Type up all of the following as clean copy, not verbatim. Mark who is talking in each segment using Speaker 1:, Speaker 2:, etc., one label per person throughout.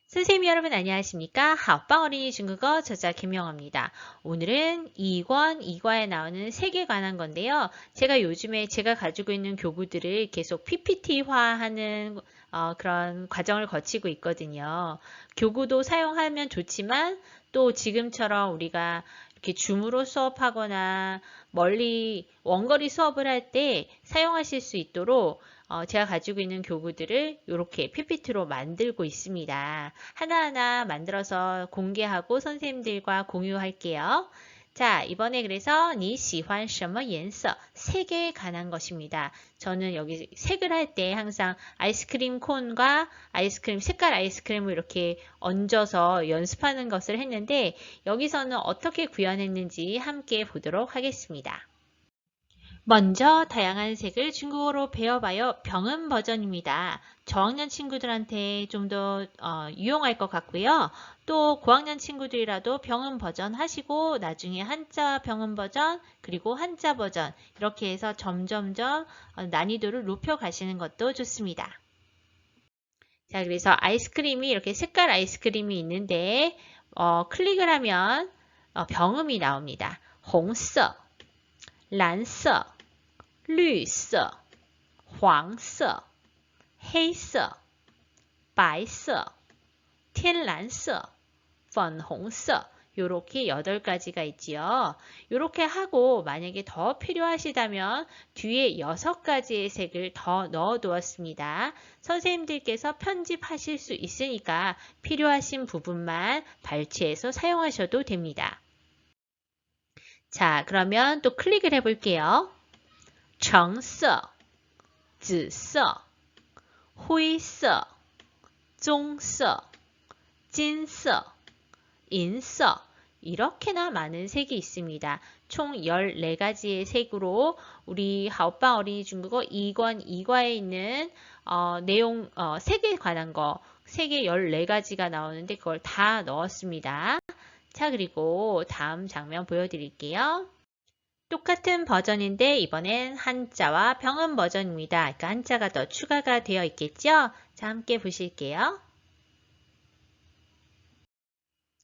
Speaker 1: 선생님 여러분 안녕하십니까? 하오빵 어린이 중국어 저자 김영아입니다. 오늘은 2권, 2과에 나오는 색에 관한 건데요. 제가 요즘에 제가 가지고 있는 교구들을 계속 PPT화하는 그런 과정을 거치고 있거든요. 교구도 사용하면 좋지만 또 지금처럼 우리가 이렇게 줌으로 수업하거나 멀리 원거리 수업을 할 때 사용하실 수 있도록 제가 가지고 있는 교구들을 이렇게 PPT로 만들고 있습니다. 하나하나 만들어서 공개하고 선생님들과 공유할게요. 자, 이번에 그래서 니喜欢什么颜色? 색에 관한 것입니다. 저는 여기 색을 할 때 항상 아이스크림 콘과 아이스크림, 색깔 아이스크림을 이렇게 얹어서 연습하는 것을 했는데 여기서는 어떻게 구현했는지 함께 보도록 하겠습니다. 먼저 다양한 색을 중국어로 배워봐요. 병음 버전입니다. 저학년 친구들한테 좀 더 유용할 것 같고요. 또 고학년 친구들이라도 병음 버전 하시고 나중에 한자 병음 버전 그리고 한자 버전 이렇게 해서 점점점 난이도를 높여 가시는 것도 좋습니다. 자, 그래서 아이스크림이 이렇게 색깔 아이스크림이 있는데 클릭을 하면 병음이 나옵니다. 红色, 蓝色, 绿色、黄色、黑色、白色、天蓝色、粉红色 요렇게 8가지가 있지요. 요렇게 하고 만약에 더 필요하시다면 뒤에 6가지의 색을 더 넣어 두었습니다. 선생님들께서 편집하실 수 있으니까 필요하신 부분만 발췌해서 사용하셔도 됩니다. 자, 그러면 또 클릭을 해볼게요. 橙色、紫色、灰色、棕色、金色、银色 이렇게나 많은 색이 있습니다. 총 14가지의 색으로 우리 하오빵 어린이 중국어 2권 2과에 있는 내용 색에 관한 거 색에 14가지가 나오는데 그걸 다 넣었습니다. 자, 그리고 다음 장면 보여드릴게요. 똑같은 버전인데 이번엔 한자와 병음 버전입니다. 그러니까 한자가 더 추가가 되어 있겠죠? 자, 함께 보실게요.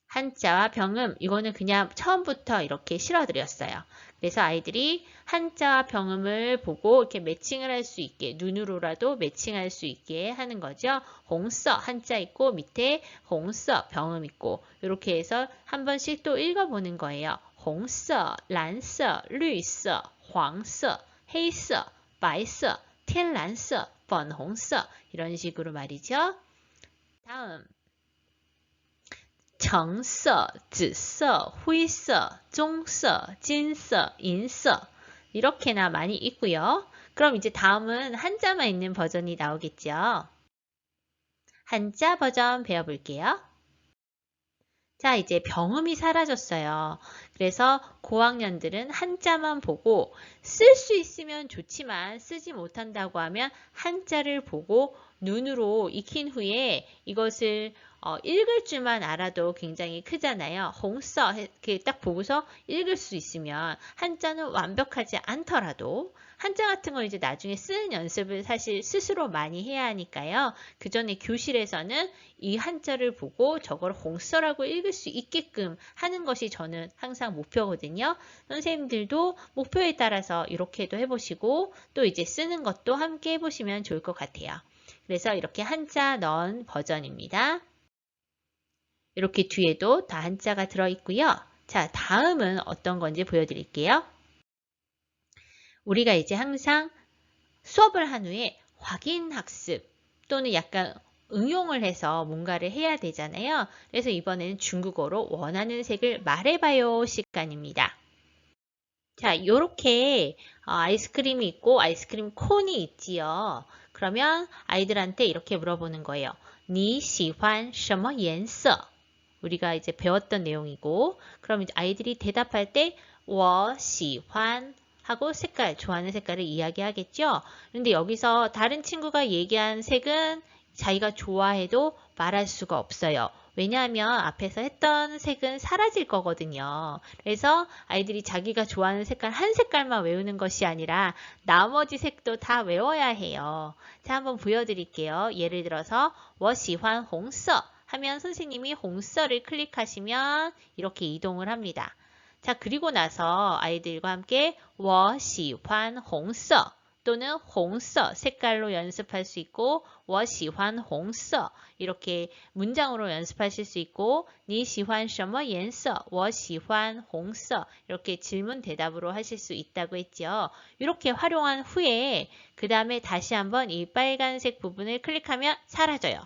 Speaker 1: 한자와 병음, 이거는 그냥 처음부터 이렇게 실어드렸어요. 그래서 아이들이 한자와 병음을 보고 이렇게 매칭을 할 수 있게, 눈으로라도 매칭할 수 있게 하는 거죠. 홍서 한자 있고 밑에 홍서 병음 있고 이렇게 해서 한 번씩 또 읽어보는 거예요. 红色, 蓝色, 绿色, 黄色, 黑色, 白色, 天蓝色, 粉红色 이런 식으로 말이죠. 다음橙色, 紫色, 灰色, 棕色, 金色, 银色 이렇게나 많이 있고요. 그럼 이제 다음은 한자만 있는 버전이 나오겠죠. 한자 버전 배워볼게요. 자, 이제 병음이 사라졌어요. 그래서 고학년들은 한자만 보고 쓸 수 있으면 좋지만 쓰지 못한다고 하면 한자를 보고 눈으로 익힌 후에 이것을 읽을 줄만 알아도 굉장히 크잖아요. 홍서 이렇게 딱 보고서 읽을 수 있으면 한자는 완벽하지 않더라도 한자 같은 거 이제 나중에 쓰는 연습을 사실 스스로 많이 해야 하니까요. 그 전에 교실에서는 이 한자를 보고 저걸 홍서라고 읽을 수 있게끔 하는 것이 저는 항상 목표거든요. 선생님들도 목표에 따라서 이렇게도 해보시고 또 이제 쓰는 것도 함께 해보시면 좋을 것 같아요. 그래서 이렇게 한자 넣은 버전입니다. 이렇게 뒤에도 다 한자가 들어있고요. 자, 다음은 어떤 건지 보여드릴게요. 우리가 이제 항상 수업을 한 후에 확인 학습 또는 약간 응용을 해서 뭔가를 해야 되잖아요. 그래서 이번에는 중국어로 원하는 색을 말해봐요 시간입니다. 자, 이렇게 아이스크림이 있고 아이스크림 콘이 있지요. 그러면 아이들한테 이렇게 물어보는 거예요. 你喜欢什么颜色? 우리가 이제 배웠던 내용이고 그럼 이제 아이들이 대답할 때 我喜欢 하고 색깔, 좋아하는 색깔을 이야기하겠죠. 그런데 여기서 다른 친구가 얘기한 색은 자기가 좋아해도 말할 수가 없어요. 왜냐하면 앞에서 했던 색은 사라질 거거든요. 그래서 아이들이 자기가 좋아하는 색깔 한 색깔만 외우는 것이 아니라 나머지 색도 다 외워야 해요. 자, 한번 보여드릴게요. 예를 들어서 我喜欢红色 하면 선생님이 홍서를 클릭하시면 이렇게 이동을 합니다. 자, 그리고 나서 아이들과 함께 我喜欢红色 또는 红色 색깔로 연습할 수 있고 我喜欢红色 이렇게 문장으로 연습하실 수 있고 你喜欢什么颜色我喜欢红色 이렇게 질문 대답으로 하실 수 있다고 했죠. 이렇게 활용한 후에 그 다음에 다시 한번 이 빨간색 부분을 클릭하면 사라져요.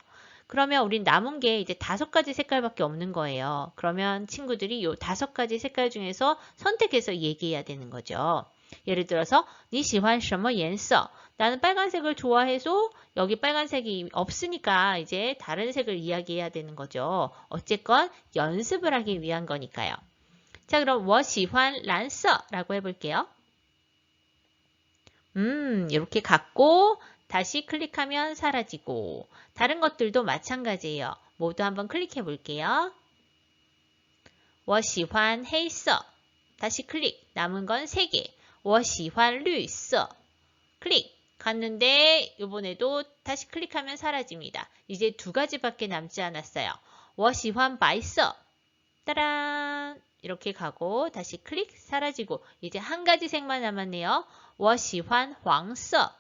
Speaker 1: 그러면 우린 남은 게 이제 5가지 색깔밖에 없는 거예요. 그러면 친구들이 이 5가지 색깔 중에서 선택해서 얘기해야 되는 거죠. 예를 들어서 你喜欢什么颜色 나는 빨간색을 좋아해서 여기 빨간색이 없으니까 이제 다른 색을 이야기해야 되는 거죠. 어쨌건 연습을 하기 위한 거니까요. 자, 그럼 我喜欢蓝色 라고 해볼게요. 이렇게 갖고 다시 클릭하면 사라지고 다른 것들도 마찬가지예요. 모두 한번 클릭해 볼게요. 我喜欢黑色 다시 클릭 남은 건 3개 我喜欢绿色 클릭 갔는데 이번에도 다시 클릭하면 사라집니다. 이제 2가지밖에 남지 않았어요. 我喜欢白色 따란 이렇게 가고 다시 클릭 사라지고 이제 1가지 색만 남았네요. 我喜欢黄色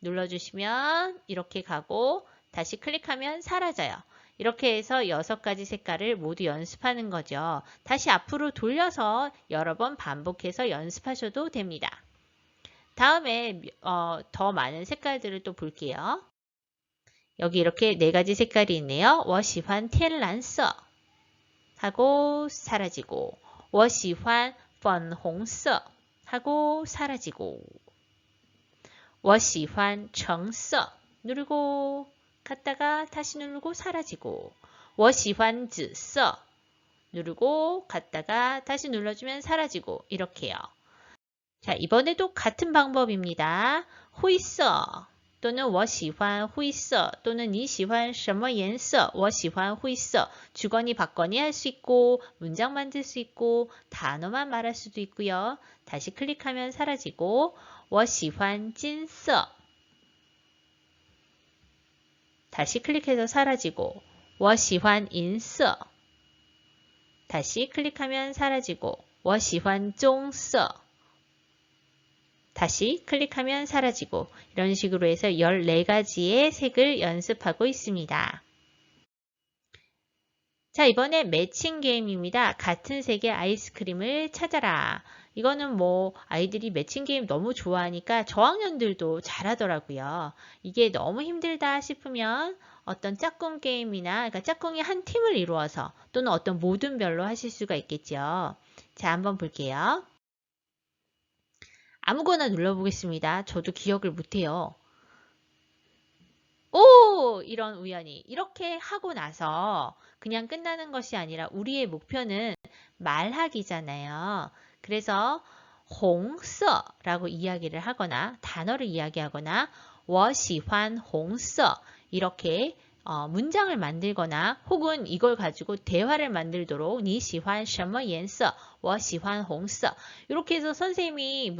Speaker 1: 눌러주시면 이렇게 가고 다시 클릭하면 사라져요. 이렇게 해서 6가지 색깔을 모두 연습하는 거죠. 다시 앞으로 돌려서 여러 번 반복해서 연습하셔도 됩니다. 다음에 더 많은 색깔들을 또 볼게요. 여기 이렇게 4가지 색깔이 있네요. 我喜欢天蓝色 하고 사라지고 我喜欢粉红色 하고 사라지고 我喜欢橙色 누르고 갔다가 다시 누르고 사라지고 我喜欢紫色 누르고 갔다가 다시 눌러주면 사라지고 이렇게요. 자, 이번에도 같은 방법입니다. 灰色 또는 我喜欢灰色 또는 你喜欢什么颜色我喜欢灰色 주거니 받거니 할 수 있고 문장 만들 수 있고 단어만 말할 수도 있고요. 다시 클릭하면 사라지고 我喜欢金色 다시 클릭해서 사라지고 我喜欢银色 다시 클릭하면 사라지고 我喜欢棕色 다시 클릭하면 사라지고 이런 식으로 해서 14가지의 색을 연습하고 있습니다. 자, 이번에 매칭 게임입니다. 같은 색의 아이스크림을 찾아라. 이거는 뭐 아이들이 매칭 게임 너무 좋아하니까 저학년들도 잘하더라고요. 이게 너무 힘들다 싶으면 어떤 짝꿍 게임이나 그러니까 짝꿍이 한 팀을 이루어서 또는 어떤 모둠별로 하실 수가 있겠죠. 자, 한번 볼게요. 아무거나 눌러보겠습니다. 저도 기억을 못해요. 오! 이런 우연히 이렇게 하고 나서 그냥 끝나는 것이 아니라 우리의 목표는 말하기잖아요. 그래서 홍서라고 이야기를 하거나 단어를 이야기하거나 我喜欢红色 이렇게 문장을 만들거나 혹은 이걸 가지고 대화를 만들도록 你喜欢什么颜色我喜欢红色 이렇게 해서 선생님이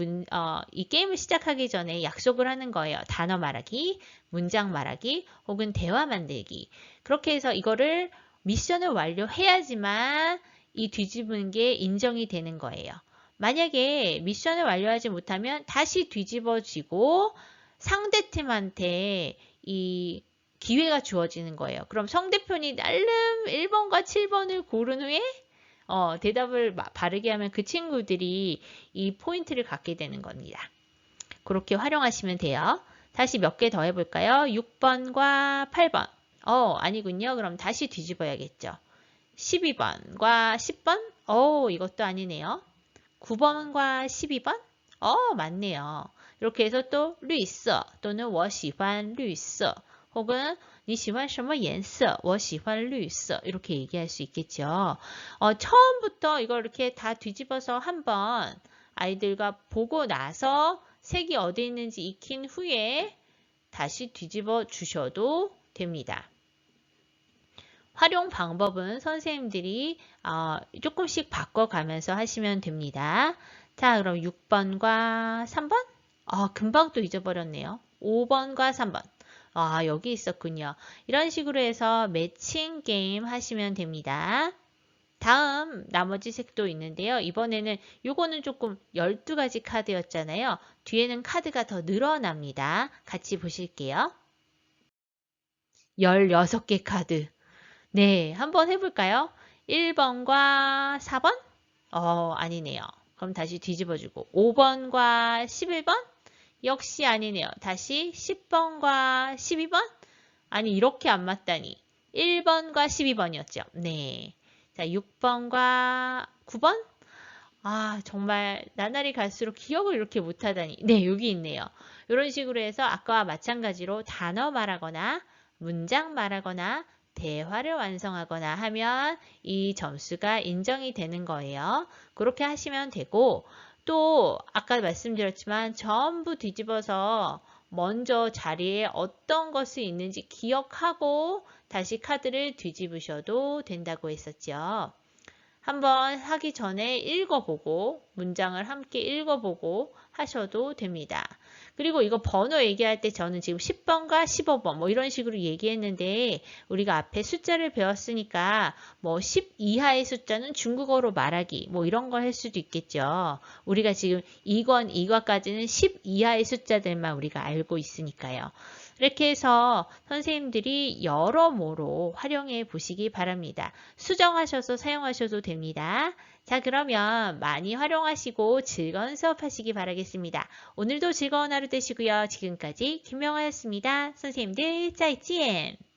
Speaker 1: 이 게임을 시작하기 전에 약속을 하는 거예요. 단어 말하기, 문장 말하기 혹은 대화 만들기. 그렇게 해서 이거를 미션을 완료해야지만 이 뒤집은 게 인정이 되는 거예요. 만약에 미션을 완료하지 못하면 다시 뒤집어지고 상대팀한테 이 기회가 주어지는 거예요. 그럼 상대편이 나름 1번과 7번을 고른 후에 대답을 바르게 하면 그 친구들이 이 포인트를 갖게 되는 겁니다. 그렇게 활용하시면 돼요. 다시 몇 개 더 해볼까요? 6번과 8번. 아니군요. 그럼 다시 뒤집어야겠죠. 12번과 10번? 이것도 아니네요. 9번과 12번? 맞네요. 이렇게 해서 또绿色 또는 我喜欢绿色 혹은 你喜欢什么颜色我喜欢绿色 이렇게 얘기할 수 있겠죠. 처음부터 이걸 이렇게 다 뒤집어서 한번 아이들과 보고 나서 색이 어디 있는지 익힌 후에 다시 뒤집어 주셔도 됩니다. 활용 방법은 선생님들이 조금씩 바꿔가면서 하시면 됩니다. 자, 그럼 6번과 3번? 금방 또 잊어버렸네요. 5번과 3번. 아, 여기 있었군요. 이런 식으로 해서 매칭 게임 하시면 됩니다. 다음 나머지 색도 있는데요. 이번에는 요거는 조금 12가지 카드였잖아요. 뒤에는 카드가 더 늘어납니다. 같이 보실게요. 16개 카드. 네, 한번 해볼까요? 1번과 4번? 아니네요. 그럼 다시 뒤집어주고 5번과 11번? 역시 아니네요. 다시 10번과 12번? 아니, 이렇게 안 맞다니. 1번과 12번이었죠. 네. 자, 6번과 9번? 아, 정말 나날이 갈수록 기억을 이렇게 못하다니. 네, 여기 있네요. 이런 식으로 해서 아까와 마찬가지로 단어 말하거나 문장 말하거나 대화를 완성하거나 하면 이 점수가 인정이 되는 거예요. 그렇게 하시면 되고 또 아까 말씀드렸지만 전부 뒤집어서 먼저 자리에 어떤 것이 있는지 기억하고 다시 카드를 뒤집으셔도 된다고 했었죠. 한번 하기 전에 읽어보고 문장을 함께 읽어보고 하셔도 됩니다. 그리고 이거 번호 얘기할 때 저는 지금 10번과 15번 뭐 이런 식으로 얘기했는데 우리가 앞에 숫자를 배웠으니까 뭐 10 이하의 숫자는 중국어로 말하기 뭐 이런 걸 할 수도 있겠죠. 우리가 지금 2권, 2과까지는 10 이하의 숫자들만 우리가 알고 있으니까요. 이렇게 해서 선생님들이 여러모로 활용해 보시기 바랍니다. 수정하셔서 사용하셔도 됩니다. 자, 그러면 많이 활용하시고 즐거운 수업하시기 바라겠습니다. 오늘도 즐거운 하루 되시고요. 지금까지 김명아였습니다. 선생님들 짜이찌엔!